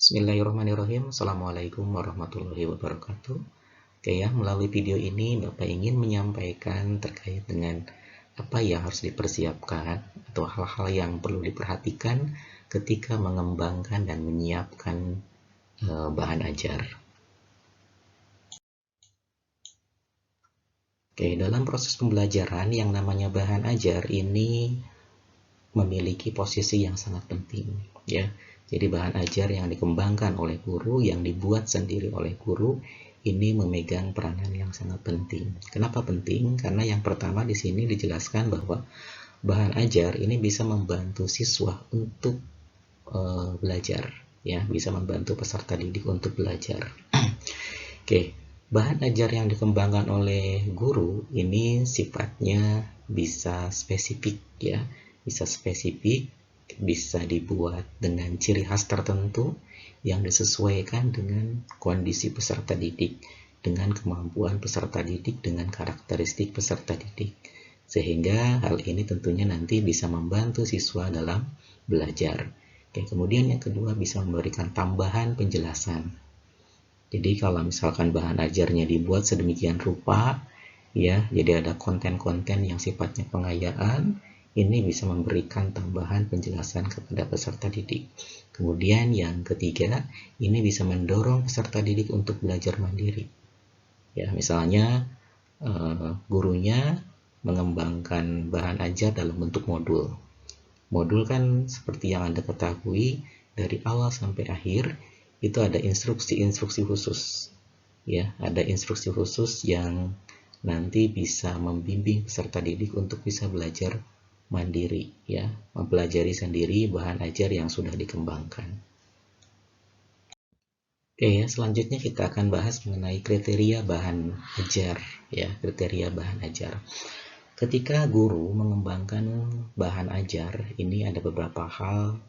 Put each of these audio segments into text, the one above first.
Bismillahirrahmanirrahim. Assalamualaikum warahmatullahi wabarakatuh. Oke ya, melalui video ini Bapak ingin menyampaikan terkait dengan apa yang harus dipersiapkan atau hal-hal yang perlu diperhatikan ketika mengembangkan dan menyiapkan bahan ajar. Oke, dalam proses pembelajaran yang namanya bahan ajar ini memiliki posisi yang sangat penting ya. Jadi bahan ajar yang dikembangkan oleh guru, yang dibuat sendiri oleh guru, ini memegang peranan yang sangat penting. Kenapa penting? Karena yang pertama di sini dijelaskan bahwa bahan ajar ini bisa membantu siswa untuk belajar ya, bisa membantu peserta didik untuk belajar. Oke, bahan ajar yang dikembangkan oleh guru ini sifatnya bisa spesifik ya, bisa spesifik, bisa dibuat dengan ciri khas tertentu yang disesuaikan dengan kondisi peserta didik, dengan kemampuan peserta didik, dengan karakteristik peserta didik. Sehingga hal ini tentunya nanti bisa membantu siswa dalam belajar. Oke, kemudian yang kedua bisa memberikan tambahan penjelasan. Jadi kalau misalkan bahan ajarnya dibuat sedemikian rupa, ya, jadi ada konten-konten yang sifatnya pengayaan, ini bisa memberikan tambahan penjelasan kepada peserta didik. Kemudian yang ketiga, ini bisa mendorong peserta didik untuk belajar mandiri. Ya, misalnya gurunya mengembangkan bahan ajar dalam bentuk modul. Modul kan seperti yang Anda ketahui, dari awal sampai akhir itu ada instruksi-instruksi khusus. Ya, ada instruksi khusus yang nanti bisa membimbing peserta didik untuk bisa belajar mandiri ya, mempelajari sendiri bahan ajar yang sudah dikembangkan. Oke ya, selanjutnya kita akan bahas mengenai kriteria bahan ajar ya, kriteria bahan ajar. Ketika guru mengembangkan bahan ajar, ini ada beberapa hal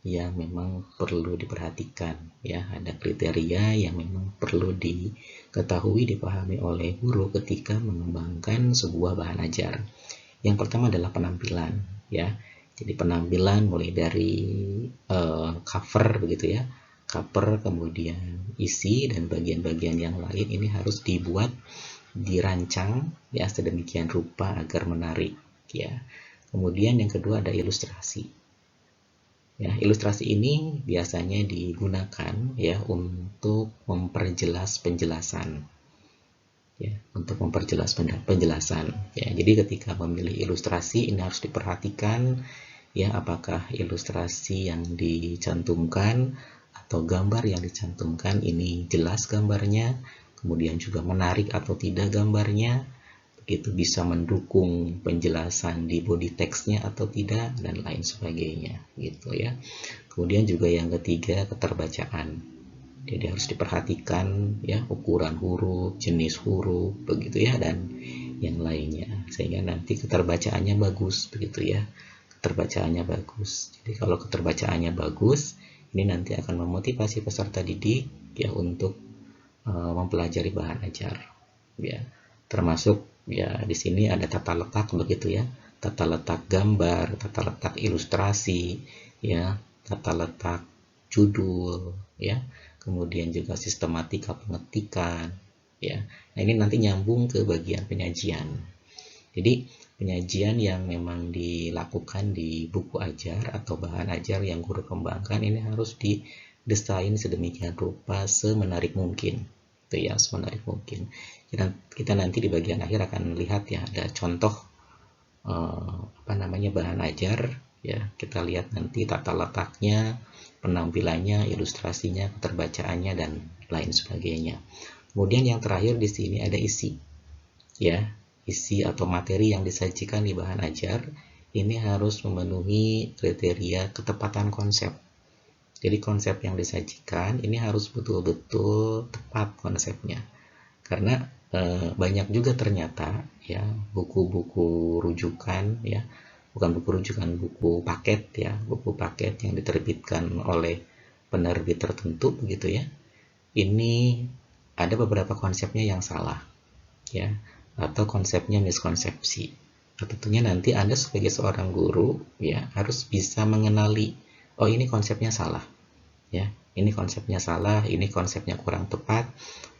yang memang perlu diperhatikan ya, ada kriteria yang memang perlu diketahui, dipahami oleh guru ketika mengembangkan sebuah bahan ajar. Yang pertama adalah penampilan ya. Jadi penampilan mulai dari cover begitu ya. Cover, kemudian isi dan bagian-bagian yang lain ini harus dibuat, dirancang ya sedemikian rupa agar menarik ya. Kemudian yang kedua ada ilustrasi. Ya, ilustrasi ini biasanya digunakan ya untuk memperjelas penjelasan. Ya, untuk memperjelas penjelasan ya. Jadi ketika memilih ilustrasi ini harus diperhatikan ya, apakah ilustrasi yang dicantumkan atau gambar yang dicantumkan ini jelas gambarnya, kemudian juga menarik atau tidak gambarnya, begitu bisa mendukung penjelasan di body text-nya atau tidak, dan lain sebagainya gitu ya. Kemudian juga yang ketiga, keterbacaan. Jadi harus diperhatikan ya, ukuran huruf, jenis huruf begitu ya, dan yang lainnya, sehingga nanti keterbacaannya bagus begitu ya. Keterbacaannya bagus. Jadi kalau keterbacaannya bagus, ini nanti akan memotivasi peserta didik ya untuk mempelajari bahan ajar ya. Termasuk ya di sini ada tata letak begitu ya. Tata letak gambar, tata letak ilustrasi ya, tata letak judul ya. Kemudian juga sistematika pengetikan ya. Nah, ini nanti nyambung ke bagian penyajian. Jadi penyajian yang memang dilakukan di buku ajar atau bahan ajar yang guru kembangkan ini harus didesain sedemikian rupa semenarik mungkin. Itu ya, semenarik mungkin. Kita nanti di bagian akhir akan lihat ya, ada contoh bahan ajar ya. Kita lihat nanti tata letaknya, penampilannya, ilustrasinya, keterbacaannya, dan lain sebagainya. Kemudian yang terakhir di sini ada isi ya. Isi atau materi yang disajikan di bahan ajar ini harus memenuhi kriteria ketepatan konsep. Jadi konsep yang disajikan ini harus betul-betul tepat konsepnya. Karena banyak juga ternyata ya buku-buku rujukan ya, bukan buku rujukan, buku paket ya, buku paket yang diterbitkan oleh penerbit tertentu begitu ya. Ini ada beberapa konsepnya yang salah ya, atau konsepnya miskonsepsi. Nah, tentunya nanti Anda sebagai seorang guru ya harus bisa mengenali, oh ini konsepnya salah ya. Ini konsepnya salah, ini konsepnya kurang tepat,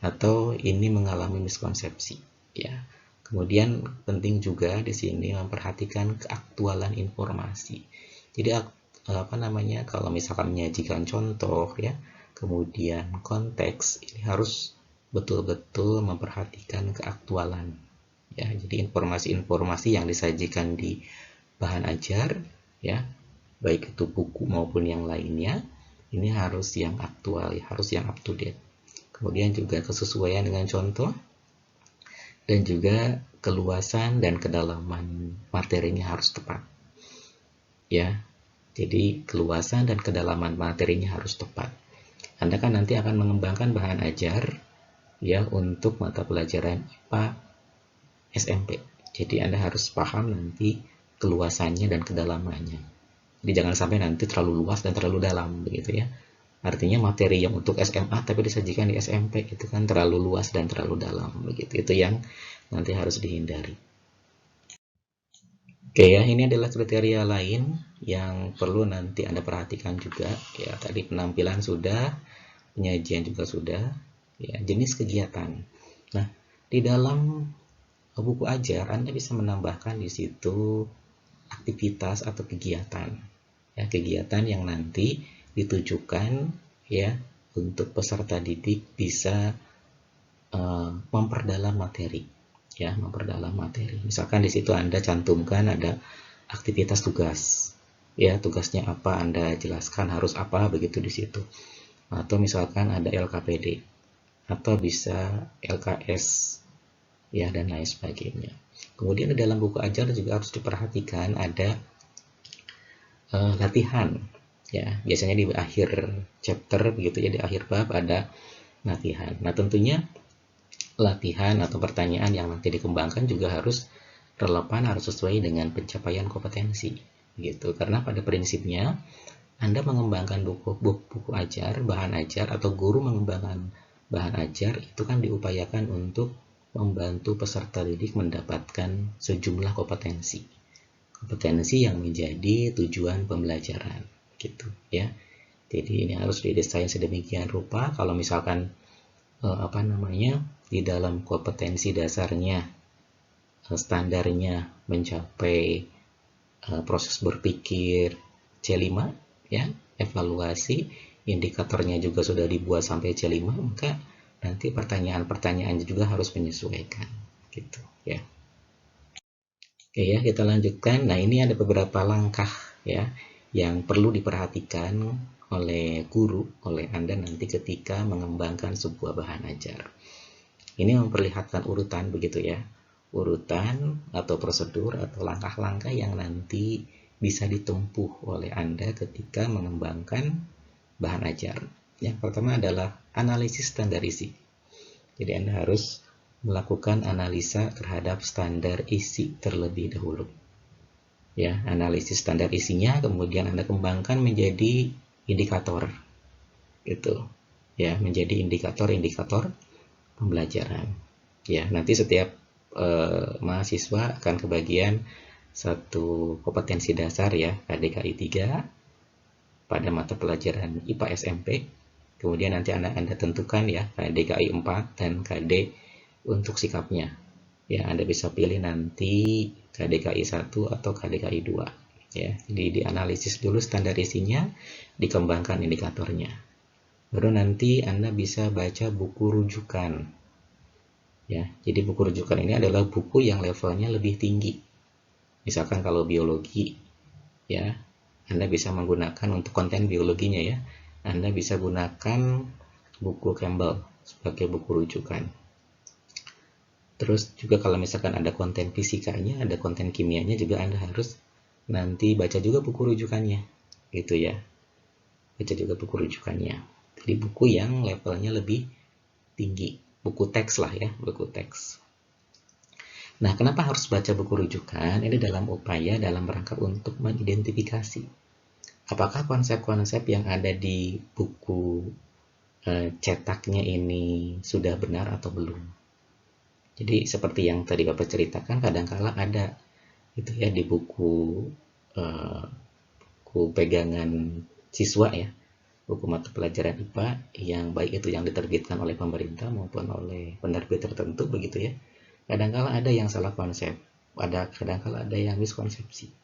atau ini mengalami miskonsepsi, ya. Kemudian penting juga di sini memperhatikan keaktualan informasi. Jadi apa namanya, kalau misalkan menyajikan contoh ya, kemudian konteks, ini harus betul-betul memperhatikan keaktualan ya. Jadi informasi-informasi yang disajikan di bahan ajar ya, baik itu buku maupun yang lainnya, ini harus yang aktual ya, harus yang up to date. Kemudian juga kesesuaian dengan contoh, dan juga keluasan dan kedalaman materinya harus tepat ya. Jadi keluasan dan kedalaman materinya harus tepat. Anda kan nanti akan mengembangkan bahan ajar ya untuk mata pelajaran IPA SMP. Jadi Anda harus paham nanti keluasannya dan kedalamannya. Jadi jangan sampai nanti terlalu luas dan terlalu dalam begitu ya. Artinya materi yang untuk SMA tapi disajikan di SMP itu kan terlalu luas dan terlalu dalam begitu. Itu yang nanti harus dihindari. Oke ya, ini adalah kriteria lain yang perlu nanti Anda perhatikan juga ya. Tadi penampilan sudah, penyajian juga sudah, ya, jenis kegiatan. Nah, di dalam buku ajar Anda bisa menambahkan di situ aktivitas atau kegiatan. Ya, kegiatan yang nanti ditujukan ya untuk peserta didik bisa memperdalam materi. Ya, memperdalam materi. Misalkan di situ Anda cantumkan ada aktivitas tugas. Ya, tugasnya apa Anda jelaskan, harus apa begitu di situ. Atau misalkan ada LKPD atau bisa LKS ya, dan lain sebagainya. Kemudian di dalam buku ajar juga harus diperhatikan ada latihan ya. Biasanya di akhir chapter begitu ya, di akhir bab ada latihan. Nah, tentunya latihan atau pertanyaan yang nanti dikembangkan juga harus relevan, harus sesuai dengan pencapaian kompetensi gitu. Karena pada prinsipnya Anda mengembangkan buku ajar, bahan ajar, atau guru mengembangkan bahan ajar itu kan diupayakan untuk membantu peserta didik mendapatkan sejumlah kompetensi yang menjadi tujuan pembelajaran gitu ya. Jadi ini harus didesain sedemikian rupa. Kalau misalkan di dalam kompetensi dasarnya standarnya mencapai proses berpikir C5 ya, evaluasi indikatornya juga sudah dibuat sampai C5, maka nanti pertanyaan-pertanyaannya juga harus menyesuaikan gitu ya. Oke ya, kita lanjutkan. Nah, ini ada beberapa langkah ya yang perlu diperhatikan oleh guru, oleh Anda nanti ketika mengembangkan sebuah bahan ajar. Ini memperlihatkan urutan begitu ya. Urutan atau prosedur atau langkah-langkah yang nanti bisa ditempuh oleh Anda ketika mengembangkan bahan ajar. Yang pertama adalah analisis standar isi. Jadi Anda harus melakukan analisa terhadap standar isi terlebih dahulu. Ya, analisis standar isinya kemudian Anda kembangkan menjadi indikator. Gitu. Ya, menjadi indikator-indikator pembelajaran. Ya, nanti setiap mahasiswa akan kebagian satu kompetensi dasar ya, KDKI 3 pada mata pelajaran IPA SMP. Kemudian nanti Anda tentukan ya KDKI 4 dan KD untuk sikapnya. Ya, Anda bisa pilih nanti KDKI 1 atau KDKI 2. Ya, jadi dianalisis dulu standar isinya, dikembangkan indikatornya. Baru nanti Anda bisa baca buku rujukan. Ya, jadi buku rujukan ini adalah buku yang levelnya lebih tinggi. Misalkan kalau biologi, ya, Anda bisa menggunakan untuk konten biologinya ya. Anda bisa gunakan buku Campbell sebagai buku rujukan. Terus juga kalau misalkan ada konten fisikanya, ada konten kimianya juga Anda harus nanti baca juga buku rujukannya, gitu ya. Baca juga buku rujukannya. Jadi buku yang levelnya lebih tinggi, buku teks lah ya, buku teks. Nah, kenapa harus baca buku rujukan? Ini dalam upaya dalam rangka untuk mengidentifikasi apakah konsep-konsep yang ada di buku cetaknya ini sudah benar atau belum. Jadi seperti yang tadi Bapak ceritakan, kadang-kala ada gitu ya di buku pegangan siswa ya, buku mata pelajaran IPA yang baik itu yang diterbitkan oleh pemerintah maupun oleh penerbit tertentu begitu ya. Kadangkala ada yang salah konsep, kadangkala ada yang miskonsepsi.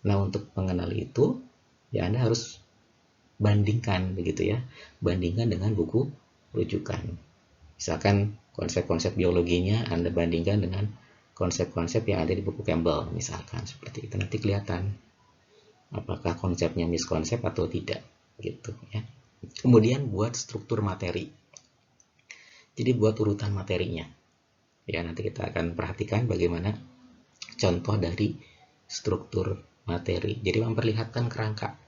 Nah, untuk mengenali itu ya Anda harus bandingkan begitu ya. Bandingkan dengan buku rujukan. Misalkan konsep-konsep biologinya Anda bandingkan dengan konsep-konsep yang ada di buku Campbell misalkan, seperti itu. Nanti kelihatan apakah konsepnya miskonsep atau tidak gitu ya. Kemudian buat struktur materi. Jadi buat urutan materinya. Ya, nanti kita akan perhatikan bagaimana contoh dari struktur materi. Jadi memperlihatkan kerangka.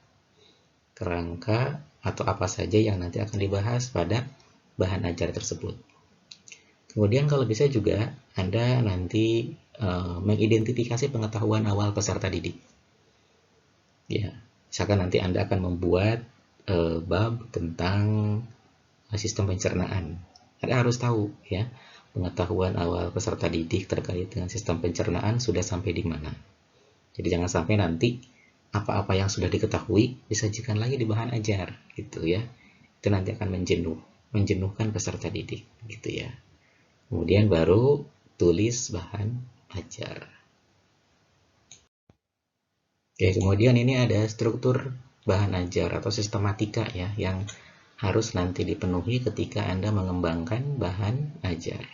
Kerangka atau apa saja yang nanti akan dibahas pada bahan ajar tersebut. Kemudian kalau bisa juga Anda nanti mengidentifikasi pengetahuan awal peserta didik. Ya, misalkan nanti Anda akan membuat bab tentang sistem pencernaan. Anda harus tahu ya, pengetahuan awal peserta didik terkait dengan sistem pencernaan sudah sampai di mana. Jadi jangan sampai nanti apa-apa yang sudah diketahui disajikan lagi di bahan ajar gitu ya. Itu nanti akan menjenuhkan peserta didik gitu ya. Kemudian baru tulis bahan ajar. Oke, kemudian ini ada struktur bahan ajar atau sistematika ya yang harus nanti dipenuhi ketika Anda mengembangkan bahan ajar.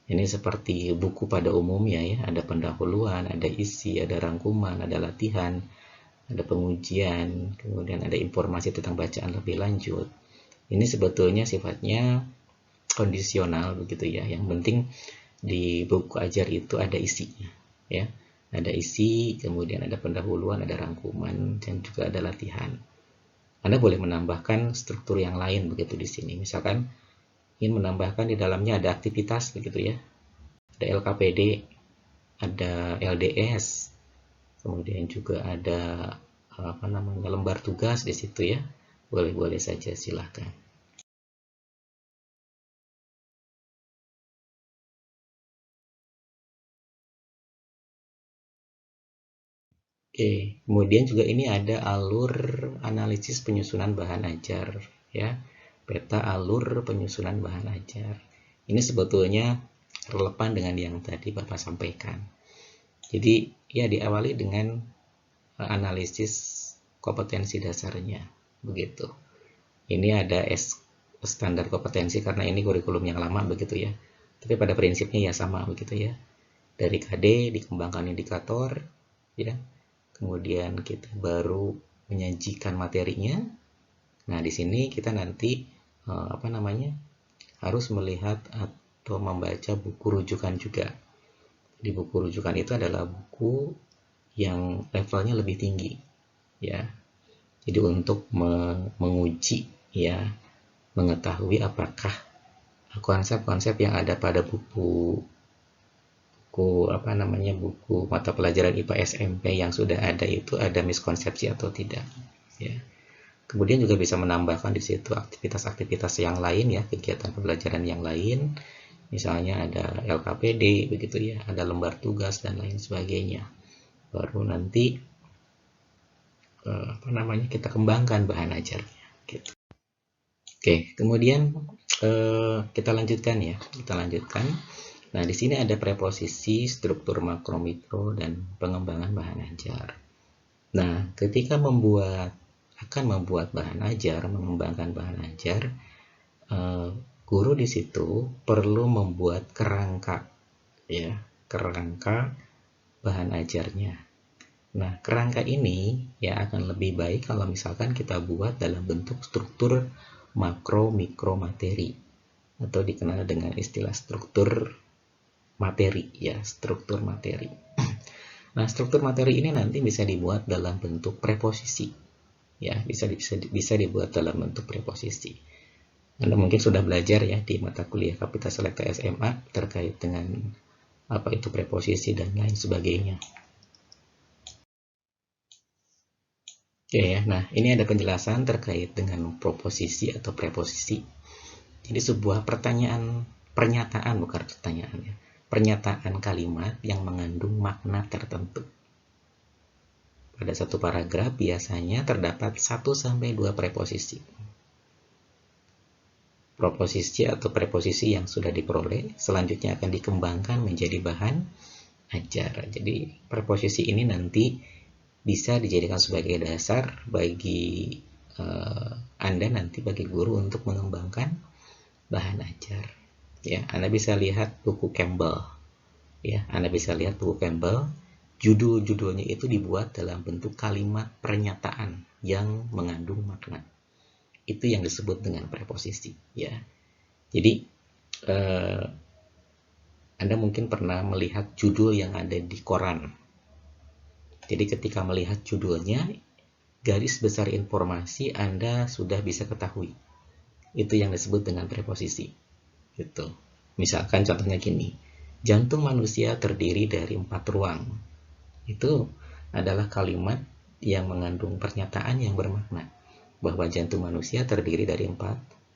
Ini seperti buku pada umumnya ya, ada pendahuluan, ada isi, ada rangkuman, ada latihan, ada pengujian, kemudian ada informasi tentang bacaan lebih lanjut. Ini sebetulnya sifatnya kondisional begitu ya. Yang penting di buku ajar itu ada isinya ya. Ada isi, kemudian ada pendahuluan, ada rangkuman, dan juga ada latihan. Anda boleh menambahkan struktur yang lain begitu di sini. Misalkan ingin menambahkan di dalamnya ada aktivitas begitu ya. Ada LKPD, ada LDS, kemudian juga ada lembar tugas di situ ya. Boleh-boleh saja, silahkan. Oke, kemudian juga ini ada alur analisis penyusunan bahan ajar ya. Peta alur penyusunan bahan ajar. Ini sebetulnya relevan dengan yang tadi Bapak sampaikan. Jadi ya diawali dengan analisis kompetensi dasarnya begitu. Ini ada standar kompetensi karena ini kurikulum yang lama begitu ya. Tapi pada prinsipnya ya sama begitu ya. Dari KD dikembangkan indikator ya. Kemudian kita baru menyajikan materinya. Nah, di sini kita nanti harus melihat atau membaca buku rujukan juga. Di buku rujukan itu adalah buku yang levelnya lebih tinggi, ya. Jadi untuk menguji, ya, mengetahui apakah konsep-konsep yang ada pada buku mata pelajaran IPA SMP yang sudah ada itu ada miskonsepsi atau tidak ya. Kemudian juga bisa menambahkan di situ aktivitas-aktivitas yang lain ya, kegiatan pembelajaran yang lain, misalnya ada LKPD begitu ya, ada lembar tugas dan lain sebagainya. Baru nanti kita kembangkan bahan ajarnya gitu. Oke, kemudian kita lanjutkan. Nah, di sini ada preposisi, struktur makro mikro, dan pengembangan bahan ajar. Nah, ketika akan membuat bahan ajar, mengembangkan bahan ajar, guru di situ perlu membuat kerangka, ya, kerangka bahan ajarnya. Nah, kerangka ini ya akan lebih baik kalau misalkan kita buat dalam bentuk struktur makro mikro materi, atau dikenal dengan istilah struktur materi ya, struktur materi. Nah, struktur materi ini nanti bisa dibuat dalam bentuk preposisi ya, bisa dibuat dalam bentuk preposisi. Anda mungkin sudah belajar ya di mata kuliah Kapita Selekta SMA terkait dengan apa itu preposisi dan lain sebagainya. Oke ya, nah ini ada penjelasan terkait dengan proposisi atau preposisi. Jadi sebuah pernyataan bukan pertanyaan ya. Pernyataan kalimat yang mengandung makna tertentu. Pada satu paragraf biasanya terdapat 1-2 preposisi. Proposisi atau preposisi yang sudah diperoleh selanjutnya akan dikembangkan menjadi bahan ajar. Jadi preposisi ini nanti bisa dijadikan sebagai dasar bagi Anda nanti bagi guru untuk mengembangkan bahan ajar. Ya, Anda bisa lihat buku Campbell. Ya, Anda bisa lihat buku Campbell. Judul-judulnya itu dibuat dalam bentuk kalimat pernyataan yang mengandung makna. Itu yang disebut dengan preposisi. Ya, jadi Anda mungkin pernah melihat judul yang ada di koran. Jadi ketika melihat judulnya, garis besar informasi Anda sudah bisa ketahui. Itu yang disebut dengan preposisi. Gitu. Misalkan contohnya gini, jantung manusia terdiri dari 4 ruang. Itu adalah kalimat yang mengandung pernyataan yang bermakna bahwa jantung manusia terdiri dari 4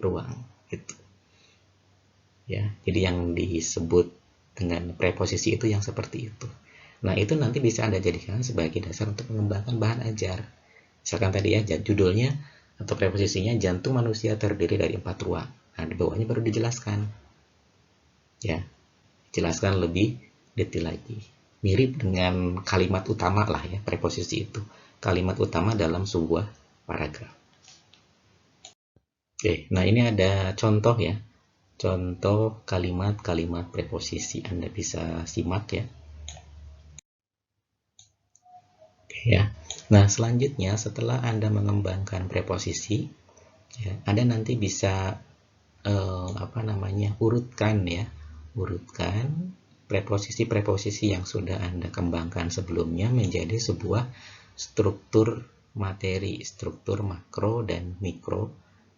ruang. Gitu. Ya, jadi yang disebut dengan preposisi itu yang seperti itu. Nah, itu nanti bisa Anda jadikan sebagai dasar untuk mengembangkan bahan ajar. Misalkan tadi ya, judulnya atau preposisinya jantung manusia terdiri dari 4 ruang. Nah, di bawahnya baru dijelaskan. Ya, jelaskan lebih detail lagi. Mirip dengan kalimat utama lah ya, preposisi itu. Kalimat utama dalam sebuah paragraf. Oke, nah ini ada contoh ya. Contoh kalimat-kalimat preposisi. Anda bisa simak ya. Oke ya. Nah, selanjutnya setelah Anda mengembangkan preposisi, ya, Anda nanti bisa urutkan ya. Urutkan preposisi-preposisi yang sudah Anda kembangkan sebelumnya menjadi sebuah struktur materi, struktur makro dan mikro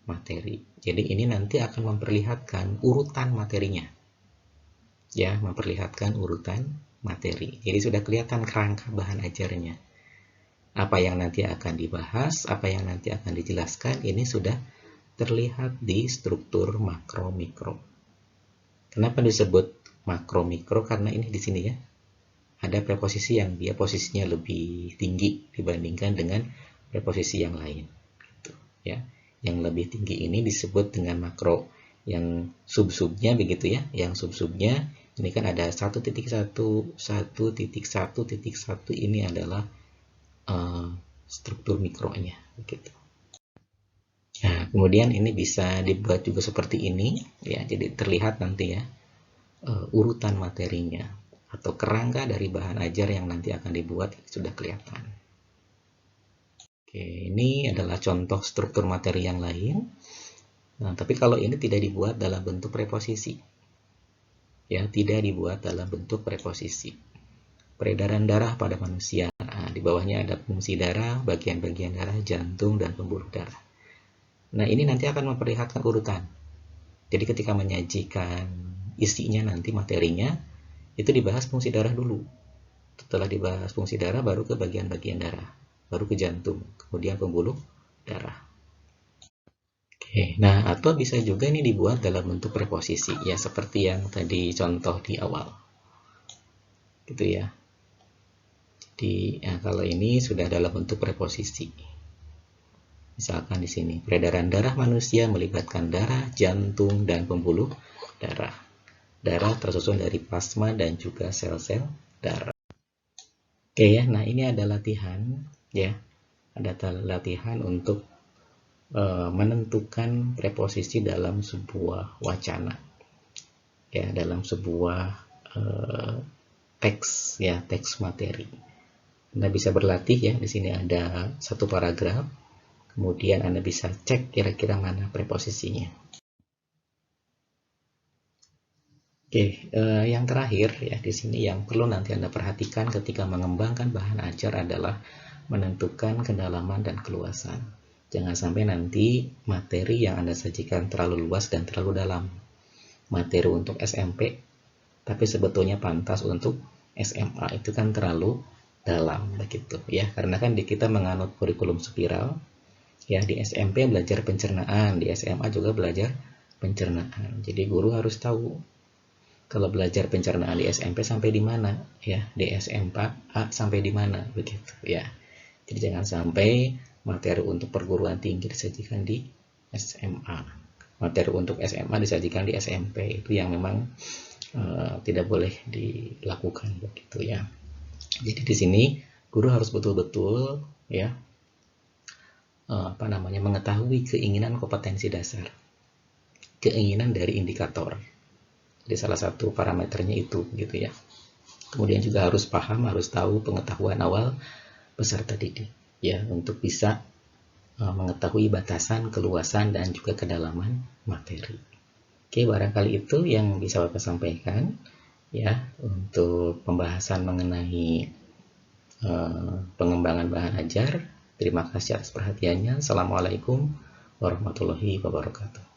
materi. Jadi ini nanti akan memperlihatkan urutan materinya. Ya, memperlihatkan urutan materi. Jadi sudah kelihatan kerangka bahan ajarnya. Apa yang nanti akan dibahas, apa yang nanti akan dijelaskan, ini sudah terlihat di struktur makro mikro. Kenapa disebut makro mikro? Karena ini di sini ya. Ada preposisi yang dia posisinya lebih tinggi dibandingkan dengan preposisi yang lain. Gitu, ya. Yang lebih tinggi ini disebut dengan makro. Yang sub-subnya begitu ya. Yang sub-subnya ini kan ada 1.1, 1.1.1 ini adalah struktur mikronya begitu. Nah, kemudian ini bisa dibuat juga seperti ini ya. Jadi terlihat nanti ya urutan materinya atau kerangka dari bahan ajar yang nanti akan dibuat sudah kelihatan. Oke, ini adalah contoh struktur materi yang lain. Nah, tapi kalau ini tidak dibuat dalam bentuk preposisi. Ya, tidak dibuat dalam bentuk preposisi. Peredaran darah pada manusia. Nah, di bawahnya ada fungsi darah, bagian-bagian darah, jantung, dan pembuluh darah. Nah, ini nanti akan memperlihatkan urutan. Jadi ketika menyajikan isinya nanti materinya, itu dibahas fungsi darah dulu. Setelah dibahas fungsi darah, baru ke bagian-bagian darah. Baru ke jantung, kemudian pembuluh darah. Oke, nah atau bisa juga ini dibuat dalam bentuk preposisi. Ya, seperti yang tadi contoh di awal. Gitu ya. Jadi, ya, kalau ini sudah dalam bentuk preposisi. Misalkan di sini, peredaran darah manusia melibatkan darah, jantung, dan pembuluh darah. Darah tersusun dari plasma dan juga sel-sel darah. Oke ya, nah ini ada latihan ya. Ada latihan untuk menentukan preposisi dalam sebuah wacana. Ya, dalam sebuah teks ya, teks materi. Anda bisa berlatih ya, di sini ada satu paragraf. Kemudian Anda bisa cek kira-kira mana preposisinya. Oke, yang terakhir ya di sini yang perlu nanti Anda perhatikan ketika mengembangkan bahan ajar adalah menentukan kedalaman dan keluasan. Jangan sampai nanti materi yang Anda sajikan terlalu luas dan terlalu dalam. Materi untuk SMP, tapi sebetulnya pantas untuk SMA, itu kan terlalu dalam begitu ya. Karena kan kita menganut kurikulum spiral. Ya, di SMP belajar pencernaan, di SMA juga belajar pencernaan. Jadi guru harus tahu kalau belajar pencernaan di SMP sampai di mana, ya, di SMA sampai di mana begitu, ya. Jadi jangan sampai materi untuk perguruan tinggi disajikan di SMA, materi untuk SMA disajikan di SMP, itu yang memang tidak boleh dilakukan begitu ya. Jadi di sini guru harus betul-betul ya mengetahui keinginan kompetensi dasar, keinginan dari indikator. Jadi salah satu parameternya itu gitu ya. Kemudian juga harus paham, harus tahu pengetahuan awal peserta didik ya, untuk bisa mengetahui batasan, keluasan, dan juga kedalaman materi. Oke, barangkali itu yang bisa Bapak sampaikan ya untuk pembahasan mengenai pengembangan bahan ajar. Terima kasih atas perhatiannya. Assalamualaikum warahmatullahi wabarakatuh.